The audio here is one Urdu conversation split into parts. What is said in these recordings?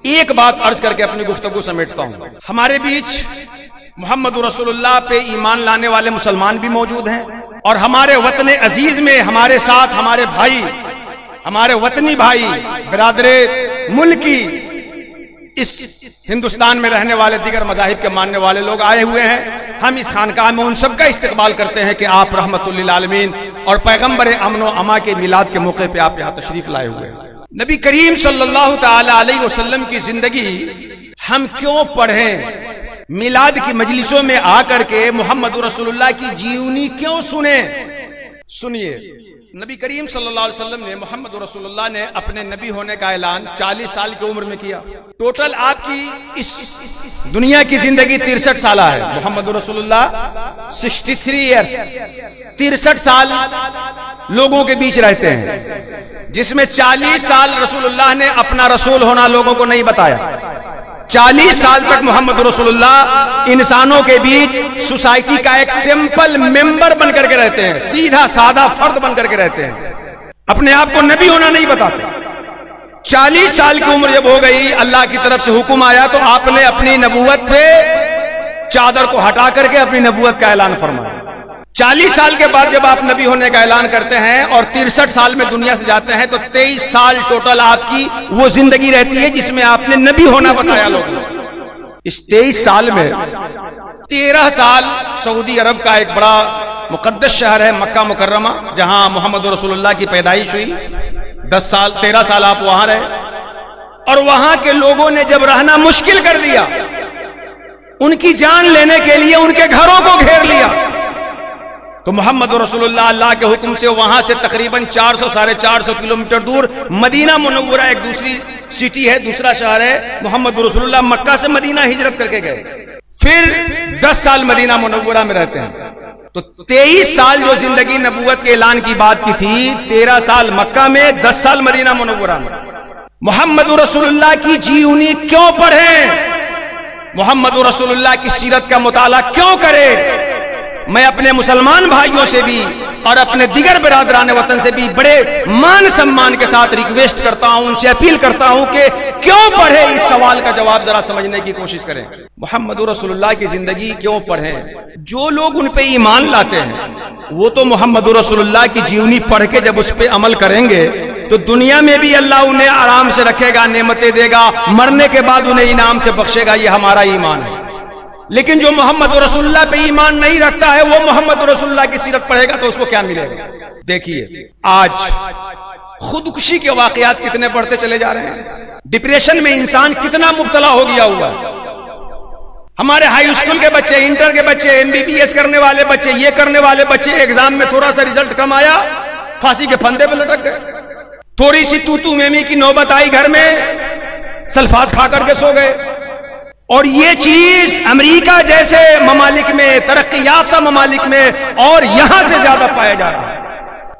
ایک بات عرض کر کے اپنی گفتگو سمیٹتا ہوں. ہمارے بیچ محمد رسول اللہ پہ ایمان لانے والے مسلمان بھی موجود ہیں، اور ہمارے وطن عزیز میں ہمارے ساتھ ہمارے بھائی، ہمارے وطنی بھائی، برادر ملکی، اس ہندوستان میں رہنے والے دیگر مذاہب کے ماننے والے لوگ آئے ہوئے ہیں. ہم اس خانقاہ میں ان سب کا استقبال کرتے ہیں کہ آپ رحمت للعالمین اور پیغمبر امن و اما کے میلاد کے موقع پہ آپ یہاں تشریف لائے ہوئے ہیں. نبی کریم صلی اللہ تعالی علیہ وسلم کی زندگی ہم کیوں پڑھیں؟ میلاد کی مجلسوں میں آ کر کے محمد رسول اللہ کی جیونی کیوں سنیں؟ سنیے، نبی کریم صلی اللہ علیہ وسلم نے، محمد رسول اللہ نے اپنے نبی ہونے کا اعلان 40 سال کی عمر میں کیا. ٹوٹل آپ کی اس دنیا کی زندگی 63 سالہ ہے. محمد رسول اللہ 63 ایئرس، 63 سال لوگوں کے بیچ رہتے ہیں، جس میں 40 سال رسول اللہ نے اپنا رسول ہونا لوگوں کو نہیں بتایا. 40 سال تک محمد رسول اللہ انسانوں کے بیچ سوسائٹی کا ایک سمپل ممبر بن کر کے رہتے ہیں، سیدھا سادہ فرد بن کر کے رہتے ہیں، اپنے آپ کو نبی ہونا نہیں بتاتے. 40 سال کی عمر جب ہو گئی، اللہ کی طرف سے حکم آیا تو آپ نے اپنی نبوت سے چادر کو ہٹا کر کے اپنی نبوت کا اعلان فرمایا. 40 سال کے بعد جب آپ نبی ہونے کا اعلان کرتے ہیں اور 63 سال میں دنیا سے جاتے ہیں، تو 23 سال ٹوٹل آپ کی وہ زندگی رہتی ہے جس میں آپ نے نبی ہونا بتایا لوگوں سے. اس 23 سال میں 13 سال سعودی عرب کا ایک بڑا مقدس شہر ہے مکہ مکرمہ، جہاں محمد رسول اللہ کی پیدائش ہوئی. 13 سال آپ وہاں رہے، اور وہاں کے لوگوں نے جب رہنا مشکل کر دیا، ان کی جان لینے کے لیے ان کے گھروں کو گھیر لیا، تو محمد رسول اللہ اللہ کے حکم سے وہاں سے تقریباً 400-450 کلومیٹر دور مدینہ منورہ، ایک دوسری سٹی ہے، دوسرا شہر ہے، محمد رسول اللہ مکہ سے مدینہ ہجرت کر کے گئے. پھر 10 سال مدینہ منورہ میں رہتے ہیں. تو 23 سال جو زندگی نبوت کے اعلان کی بات کی تھی، 13 سال مکہ میں، 10 سال مدینہ منورہ میں. محمد رسول اللہ کی جیونی کیوں پڑھیں؟ محمد رسول اللہ کی سیرت کا مطالعہ کیوں کریں؟ میں اپنے مسلمان بھائیوں سے بھی اور اپنے دیگر برادران وطن سے بھی بڑے مان سمان کے ساتھ ریکویسٹ کرتا ہوں، ان سے اپیل کرتا ہوں کہ کیوں پڑھیں؟ اس سوال کا جواب ذرا سمجھنے کی کوشش کریں. محمد رسول اللہ کی زندگی کیوں پڑھیں؟ جو لوگ ان پہ ایمان لاتے ہیں وہ تو محمد رسول اللہ کی جیونی پڑھ کے جب اس پہ عمل کریں گے تو دنیا میں بھی اللہ انہیں آرام سے رکھے گا، نعمتیں دے گا، مرنے کے بعد انہیں انعام سے بخشے گا. یہ ہمارا ایمان ہے. لیکن جو محمد رسول اللہ پہ ایمان نہیں رکھتا ہے، وہ محمد رسول اللہ کی سیرت پڑھے گا تو اس کو کیا ملے گا؟ دیکھیے آج خودکشی کے واقعات کتنے بڑھتے چلے جا رہے ہیں، ڈپریشن میں انسان کتنا مبتلا ہو گیا ہوا ہے. ہمارے ہائی اسکول کے بچے، انٹر کے بچے، MBBS کرنے والے بچے، یہ کرنے والے بچے، ایگزام میں تھوڑا سا رزلٹ کم آیا، پھانسی کے پھندے پہ لٹک گئے. تھوڑی سی تو میمی کی نوبت آئی گھر میں، سلفاز کھا کر کے سو گئے. اور یہ چیز امریکہ جیسے ممالک میں، ترقی یافتہ ممالک میں اور یہاں سے زیادہ پایا جا رہا ہے.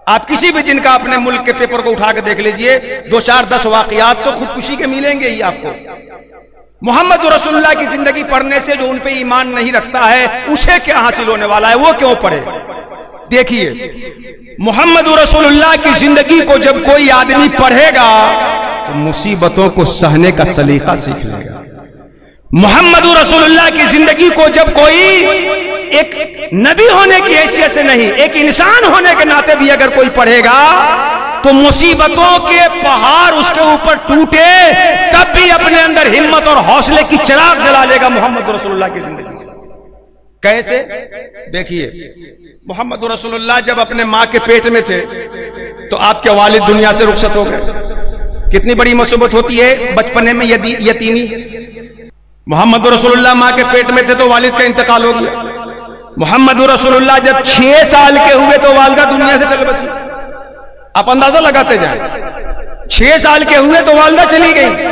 آپ کسی بھی دن کا اپنے ملک کے پیپر کو اٹھا کے دیکھ لیجئے، 2-4-10 واقعات تو خودکشی کے ملیں گے ہی آپ کو. محمد رسول اللہ کی زندگی پڑھنے سے جو ان پہ ایمان نہیں رکھتا ہے اسے کیا حاصل ہونے والا ہے؟ وہ کیوں پڑھے؟ دیکھیے محمد رسول اللہ کی زندگی کو جب کوئی آدمی پڑھے گا تو مصیبتوں کو سہنے کا سلیقہ سیکھ لے گا. محمد رسول اللہ کی زندگی کو جب کوئی ایک نبی ہونے کی حیثیت سے نہیں، ایک انسان ہونے کے ناطے بھی اگر کوئی پڑھے گا تو مصیبتوں کے پہاڑ اس کے اوپر ٹوٹے تب بھی اپنے اندر ہمت اور حوصلے کی چراغ جلا لے گا محمد رسول اللہ کی زندگی سے. کیسے؟ دیکھیے محمد رسول اللہ جب اپنے ماں کے پیٹ میں تھے تو آپ کے والد دنیا سے رخصت ہو گئے. کتنی بڑی مصیبت ہوتی ہے بچپنے میں یتیمی. محمد رسول اللہ ماں کے پیٹ میں تھے تو والد کا انتقال ہو گیا. محمد رسول اللہ جب 6 سال کے ہوئے تو والدہ دنیا سے چل بسی. آپ اندازہ لگاتے جائیں، 6 سال کے ہوئے تو والدہ چلی گئی.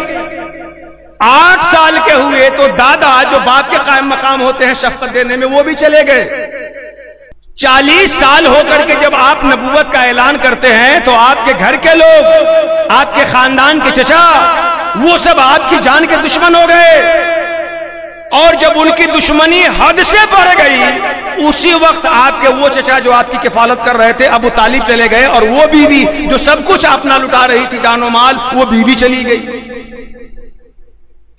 8 سال کے ہوئے تو دادا جو باپ کے قائم مقام ہوتے ہیں شفقت دینے میں، وہ بھی چلے گئے. 40 سال ہو کر کے جب آپ نبوت کا اعلان کرتے ہیں تو آپ کے گھر کے لوگ، آپ کے خاندان کے چچا، وہ سب آپ کی جان کے دشمن ہو گئے. اور جب ان کی دشمنی حد سے بڑھ گئی، اسی وقت آپ کے وہ چچا جو آپ کی کفالت کر رہے تھے ابو طالب چلے گئے، اور وہ بیوی جو سب کچھ اپنا لٹا رہی تھی جان و مال، وہ بیوی چلی گئی.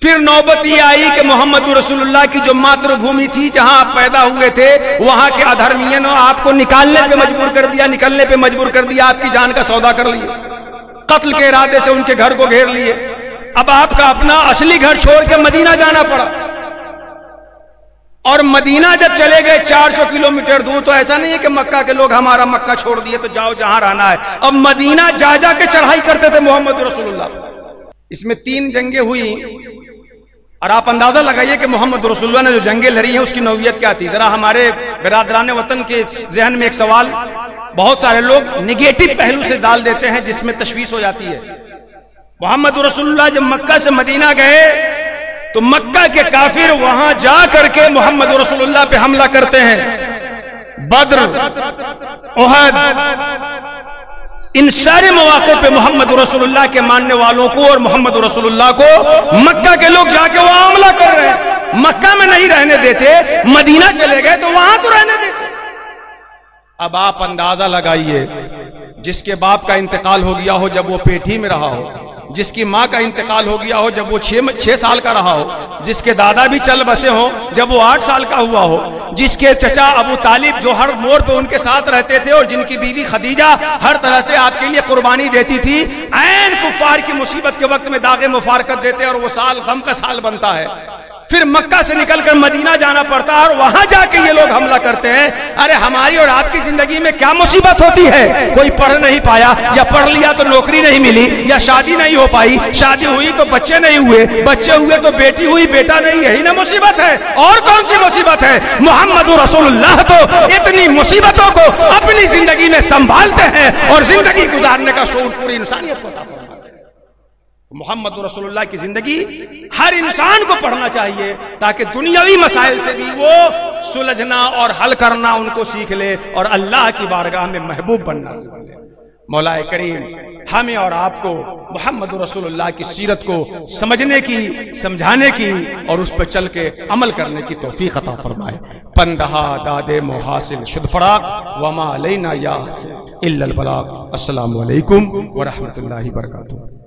پھر نوبت یہ آئی کہ محمد رسول اللہ کی جو ماتر بھومی تھی جہاں آپ پیدا ہوئے تھے وہاں کے ادھرمیوں نے آپ کو نکالنے پہ مجبور کر دیا، نکلنے پہ مجبور کر دیا، آپ کی جان کا سودا کر لیے، قتل کے ارادے سے ان کے گھر کو گھیر لیے۔ اب آپ کا اپنا اصلی گھر چھوڑ کے مدینہ جانا پڑا، اور مدینہ جب چلے گئے 400 کلومیٹر دور، تو ایسا نہیں ہے کہ مکہ کے لوگ ہمارا مکہ چھوڑ دیے تو جاؤ جہاں رہنا ہے، اب مدینہ جا جا کے چڑھائی کرتے تھے محمد رسول اللہ۔ اس میں 3 جنگیں ہوئی، اور آپ اندازہ لگائیے کہ محمد رسول اللہ نے جو جنگیں لڑی ہیں اس کی نوعیت کیا تھی۔ ذرا ہمارے برادران وطن کے ذہن میں ایک سوال بہت سارے لوگ نگیٹو پہلو سے ڈال دیتے ہیں جس میں تشویش ہو جاتی ہے۔ محمد رسول اللہ جب مکہ سے مدینہ گئے تو مکہ کے کافر وہاں جا کر کے محمد رسول اللہ پہ حملہ کرتے ہیں۔ بدر، احد، ان سارے مواقع پہ محمد رسول اللہ کے ماننے والوں کو اور محمد رسول اللہ کو مکہ کے لوگ جا کے وہاں حملہ کر رہے ہیں۔ مکہ میں نہیں رہنے دیتے، مدینہ چلے گئے تو وہاں تو رہنے دیتے۔ اب آپ اندازہ لگائیے، جس کے باپ کا انتقال ہو گیا ہو جب وہ پیٹھی میں رہا ہو، جس کی ماں کا انتقال ہو گیا ہو جب وہ 6 سال کا رہا ہو، جس کے دادا بھی چل بسے ہوں جب وہ 8 سال کا ہوا ہو، جس کے چچا ابو طالب جو ہر موڑ پہ ان کے ساتھ رہتے تھے اور جن کی بیوی خدیجہ ہر طرح سے آپ کے لیے قربانی دیتی تھی، عین کفار کی مصیبت کے وقت میں داغ مفارقت دیتے اور وہ سال غم کا سال بنتا ہے۔ پھر مکہ سے نکل کر مدینہ جانا پڑتا ہے اور وہاں جا کے یہ لوگ حملہ کرتے ہیں۔ ارے ہماری اور آپ کی زندگی میں کیا مصیبت ہوتی ہے؟ کوئی پڑھ نہیں پایا، یا پڑھ لیا تو نوکری نہیں ملی، یا شادی نہیں ہو پائی، شادی ہوئی تو بچے نہیں ہوئے، بچے ہوئے تو بیٹی ہوئی بیٹا نہیں، یہی نا مصیبت ہے؟ اور کون سی مصیبت ہے؟ محمد رسول اللہ تو اتنی مصیبتوں کو اپنی زندگی میں سنبھالتے ہیں اور زندگی گزارنے کا شعور پوری انسانیت کو عطا فرماتے ہیں۔ محمد رسول اللہ کی زندگی ہر انسان کو پڑھنا چاہیے تاکہ دنیاوی مسائل سے بھی وہ سلجھنا اور حل کرنا ان کو سیکھ لے اور اللہ کی بارگاہ میں محبوب بننا سیکھ لے۔ مولا کریم ہمیں اور آپ کو محمد رسول اللہ کی سیرت کو سمجھنے کی، سمجھانے کی اور اس پہ چل کے عمل کرنے کی توفیق عطا فرمائے۔ پندہا داد محاصل شد فراق وما علینا یا الا البلاغ۔ السلام علیکم ورحمۃ اللہ وبرکاتہ۔